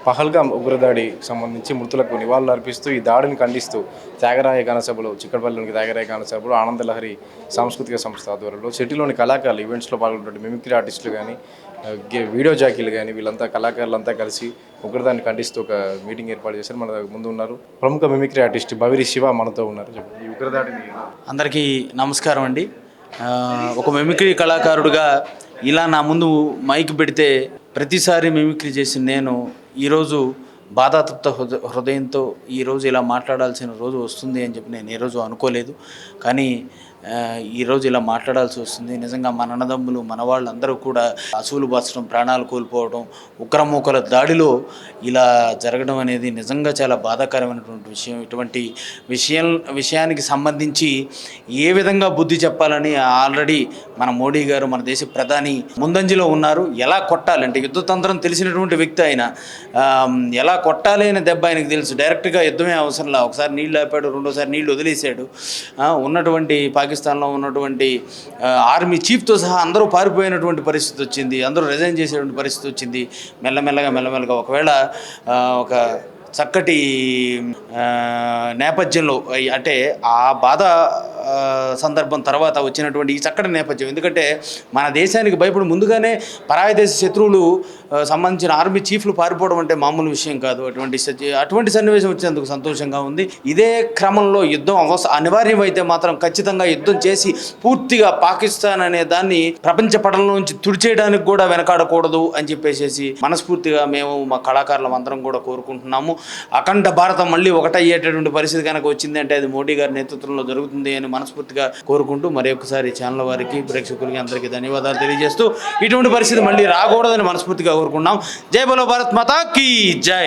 పహల్గామ్ ఉగ్రదాడికి సంబంధించి మృతులకు నివాళులు అర్పిస్తూ ఈ దాడిని ఖండిస్తూ త్యాగరాయ గాన సభలో చిక్కడపల్లిలోని త్యాగరాయ గాన సభలో ఆనందలహరి సాంస్కృతిక సంస్థ ఆధ్వర్యంలో సిటీలోని కళాకారులు ఈవెంట్స్లో పాల్గొన్నటువంటి మిమిక్రీ ఆర్టిస్టులు కానీ వీడియో జాకీలు కానీ వీళ్ళంతా కళాకారులంతా కలిసి ఉగ్రదాన్ని ఖండిస్తూ ఒక మీటింగ్ ఏర్పాటు చేశారు. మన ముందు ఉన్నారు ప్రముఖ మిమిక్రీ ఆర్టిస్ట్ బవిరి శివ మనతో ఉన్నారు. ఈ ఉగ్రదాడిని అందరికీ నమస్కారం అండి. ఒక మిమిక్రీ కళాకారుడిగా ఇలా నా ముందు మైక్ పెడితే ప్రతిసారి మిమిక్రీ చేసిన నేను ఈరోజు బాధాతప్త హృదయంతో ఈరోజు ఇలా మాట్లాడాల్సిన రోజు వస్తుంది అని చెప్పి నేను ఏ రోజు అనుకోలేదు. కానీ ఈరోజు ఇలా మాట్లాడాల్సి వస్తుంది. నిజంగా మన అన్నదమ్ములు మన వాళ్ళందరూ కూడా అసువులు బాచడం, ప్రాణాలు కోల్పోవడం, ఉగ్రమూకల దాడిలో ఇలా జరగడం అనేది నిజంగా చాలా బాధాకరమైనటువంటి విషయం. ఇటువంటి విషయానికి సంబంధించి ఏ విధంగా బుద్ధి చెప్పాలని ఆల్రెడీ మన మోడీ గారు, మన దేశ ప్రధాని ముందంజలో ఉన్నారు. ఎలా కొట్టాలంటే యుద్ధతంత్రం తెలిసినటువంటి వ్యక్తి ఆయన, ఎలా కొట్టాలి అనే దెబ్బ ఆయనకు తెలుసు. డైరెక్ట్గా యుద్ధమే అవసరంలా. ఒకసారి నీళ్ళు ఆపాడు, రెండోసారి నీళ్లు వదిలేశాడు. ఉన్నటువంటి పాకిస్తాన్లో ఉన్నటువంటి ఆర్మీ చీఫ్తో సహా అందరూ పారిపోయినటువంటి పరిస్థితి వచ్చింది. అందరూ రిజైన్ చేసేటువంటి పరిస్థితి వచ్చింది. మెల్లమెల్లగా ఒకవేళ ఒక చక్కటి నేపథ్యంలో అంటే ఆ బాధ సందర్భం తర్వాత వచ్చినటువంటి ఈ చక్కటి నేపథ్యం, ఎందుకంటే మన దేశానికి భయపడి ముందుగానే పరాయి దేశ శత్రువులు సంబంధించిన ఆర్మీ చీఫ్లు పారిపోవడం అంటే మామూలు విషయం కాదు. అటువంటి సన్నివేశం వచ్చినందుకు సంతోషంగా ఉంది. ఇదే క్రమంలో యుద్ధం అనివార్యమైతే మాత్రం ఖచ్చితంగా యుద్ధం చేసి పూర్తిగా పాకిస్తాన్ అనే దాన్ని ప్రపంచ పటంలోంచి తుడిచేయడానికి కూడా వెనకాడకూడదు అని చెప్పేసి మనస్ఫూర్తిగా మేము మా కళాకారులం అందరం కూడా కోరుకుంటున్నాము. అఖండ భారతం మళ్ళీ ఒకటయ్యేటటువంటి పరిస్థితి కనుక వచ్చింది అంటే అది మోడీ గారి నేతృత్వంలో జరుగుతుంది అని మనస్ఫూర్తిగా కోరుకుంటూ మరి ఒక్కసారి ఛానల్ వారికి, ప్రేక్షకులకి అందరికీ ధన్యవాదాలు తెలియజేస్తూ ఇటువంటి పరిస్థితి మళ్ళీ రాకూడదని మనస్ఫూర్తిగా కోరుకుంటున్నాం. జై బలో భారత్ మాతా కీ జై.